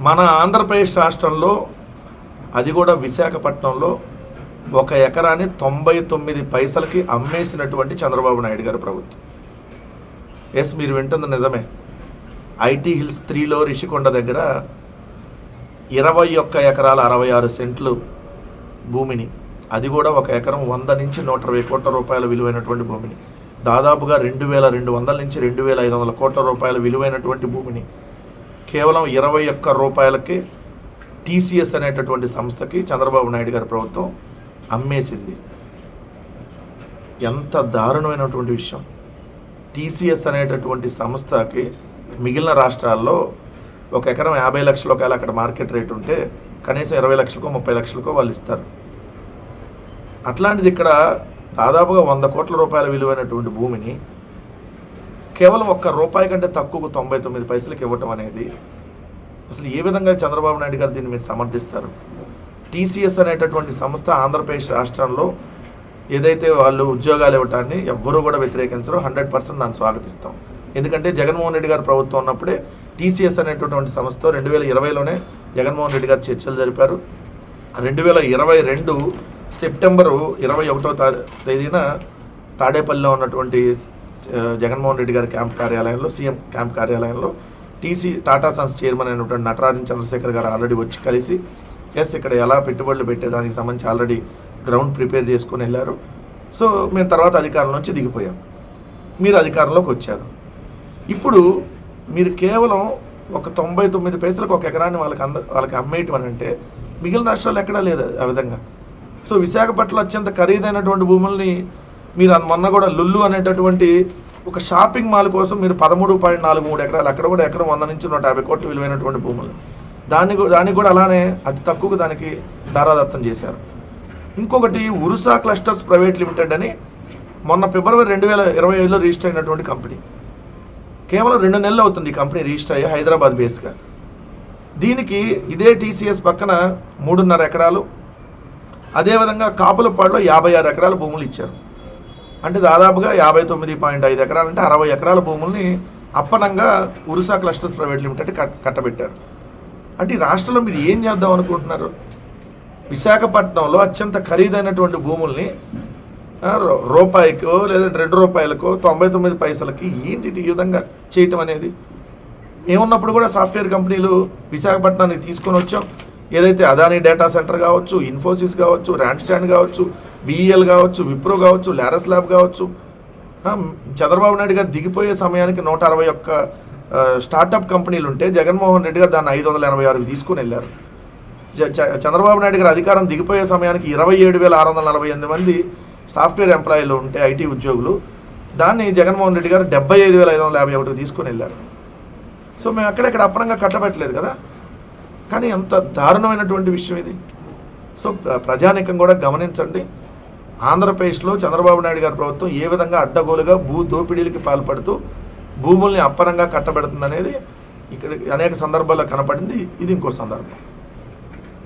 మన ఆంధ్రప్రదేశ్ రాష్ట్రంలో, అది కూడా విశాఖపట్నంలో 1 ఎకరాన్ని 99 పైసలకి అమ్మేసినటువంటి చంద్రబాబు నాయుడు గారి ప్రభుత్వం. ఎస్, మీరు వింటుంది నిజమే. ఐటీ హిల్స్ 3లో రిషికొండ దగ్గర 21 ఎకరాల 66 సెంట్లు భూమిని, అది కూడా 1 ఎకరం 100 నుంచి 120 కోట్ల రూపాయల విలువైనటువంటి భూమిని, దాదాపుగా 2200 నుంచి 2500 కోట్ల రూపాయల విలువైనటువంటి భూమిని కేవలం 21 రూపాయలకి టీసీఎస్ అనేటటువంటి సంస్థకి చంద్రబాబు నాయుడు గారి ప్రభుత్వం అమ్మేసింది. ఎంత దారుణమైనటువంటి విషయం. టీసీఎస్ అనేటటువంటి సంస్థకి మిగిలిన రాష్ట్రాల్లో 1 ఎకరం 50 లక్షలు ఒకవేళ అక్కడ మార్కెట్ రేట్ ఉంటే కనీసం 20 లక్షలకో 30 లక్షలకో వాళ్ళు ఇస్తారు. అట్లాంటిది ఇక్కడ దాదాపుగా 100 కోట్ల రూపాయల విలువైనటువంటి భూమిని కేవలం 1 రూపాయి కంటే తక్కువ 99 పైసలకి ఇవ్వటం అనేది అసలు ఏ విధంగా చంద్రబాబు నాయుడు గారు దీన్ని మీరు సమర్థిస్తారు? టీసీఎస్ అనేటటువంటి సంస్థ ఆంధ్రప్రదేశ్ రాష్ట్రంలో ఏదైతే వాళ్ళు ఉద్యోగాలు ఇవ్వటాన్ని ఎవ్వరూ కూడా వ్యతిరేకించరు. 100% దాన్ని స్వాగతిస్తాం. ఎందుకంటే జగన్మోహన్ రెడ్డి గారు ప్రభుత్వం ఉన్నప్పుడే టీసీఎస్ అనేటటువంటి సంస్థతో 2020లోనే జగన్మోహన్ రెడ్డి గారు చర్చలు జరిపారు. 2022 సెప్టెంబరు 21వ తేదీన తాడేపల్లిలో ఉన్నటువంటి జగన్మోహన్ రెడ్డి గారి క్యాంప్ కార్యాలయంలో, సీఎం క్యాంప్ కార్యాలయంలో టాటా సన్స్ చైర్మన్ అయినటువంటి నటరాజన్ చంద్రశేఖర్ గారు ఆల్రెడీ వచ్చి కలిసి ఎస్ ఇక్కడ ఎలా పెట్టుబడులు పెట్టేదానికి సంబంధించి ఆల్రెడీ గ్రౌండ్ ప్రిపేర్ చేసుకుని వెళ్ళారు. సో మేము తర్వాత అధికారం నుంచి దిగిపోయాం, మీరు అధికారంలోకి వచ్చారు. ఇప్పుడు మీరు కేవలం 99 పైసలకు 1 ఎకరాన్ని వాళ్ళకి అమ్మేయటం అని అంటే మిగిలిన రాష్ట్రాలు ఎక్కడా లేదు ఆ విధంగా. సో విశాఖపట్నంలో అత్యంత ఖరీదైనటువంటి భూముల్ని మీరు మొన్న కూడా లుల్లు అనేటటువంటి ఒక షాపింగ్ మాల్ కోసం మీరు 13.43 ఎకరాలు, అక్కడ కూడా ఎకరం 100 నుంచి 150 కోట్లు విలువైనటువంటి భూములు, దానికి కూడా అలానే అతి తక్కువకు దానికి దారాదత్తం చేశారు. ఇంకొకటి ఉరుసా క్లస్టర్స్ ప్రైవేట్ లిమిటెడ్ అని మొన్న ఫిబ్రవరి 2025లో రిజిస్టర్ అయినటువంటి కంపెనీ, కేవలం 2 నెలలు అవుతుంది ఈ కంపెనీ రిజిస్టర్ అయ్యి హైదరాబాద్ బేస్గా. దీనికి ఇదే టీసీఎస్ పక్కన 3.5 ఎకరాలు, అదేవిధంగా కాపులపాడులో 56 ఎకరాల భూములు ఇచ్చారు. అంటే దాదాపుగా 59.5 ఎకరాలు, అంటే 60 ఎకరాల భూముల్ని అప్పనంగా ఉరుసా క్లస్టర్స్ ప్రైవేట్ లిమిటెడ్ కట్టబెట్టారు. అంటే ఈ రాష్ట్రంలో మీరు ఏం చేద్దాం అనుకుంటున్నారు? విశాఖపట్నంలో అత్యంత ఖరీదైనటువంటి భూముల్ని రూపాయికో లేదంటే 2 రూపాయలకో 99 పైసలకి ఏంటి ఈ విధంగా చేయటం అనేది? మేమున్నప్పుడు కూడా సాఫ్ట్వేర్ కంపెనీలు విశాఖపట్నానికి తీసుకొని వచ్చాం. ఏదైతే అదానీ డేటా సెంటర్ కావచ్చు, ఇన్ఫోసిస్ కావచ్చు, ర్యాండ్ స్టాండ్ కావచ్చు, బీఈఎల్ కావచ్చు, విప్రో కావచ్చు, లారస్ ల్యాబ్ కావచ్చు, చంద్రబాబు నాయుడు గారు దిగిపోయే సమయానికి 161 స్టార్టప్ కంపెనీలు ఉంటే జగన్మోహన్ రెడ్డి గారు దాన్ని 586కి తీసుకుని వెళ్ళారు. చంద్రబాబు నాయుడు గారు అధికారం దిగిపోయే సమయానికి 27,648 మంది సాఫ్ట్వేర్ ఎంప్లాయీలు ఉంటే ఐటీ ఉద్యోగులు, దాన్ని జగన్మోహన్ రెడ్డి గారు 75,551కి తీసుకుని వెళ్ళారు. సో మేము అక్కడెక్కడ అప్పనంగా కట్టబెట్టలేదు కదా. కానీ ఎంత దారుణమైనటువంటి విషయం ఇది. సో ప్రజానీకం కూడా గమనించండి, ఆంధ్రప్రదేశ్లో చంద్రబాబు నాయుడు గారి ప్రభుత్వం ఏ విధంగా అడ్డగోలుగా భూ దోపిడీలకి పాల్పడుతూ భూముల్ని అప్పనంగా కట్టబెడుతుందనేది ఇక్కడ అనేక సందర్భాల్లో కనపడింది. ఇది ఇంకో సందర్భం.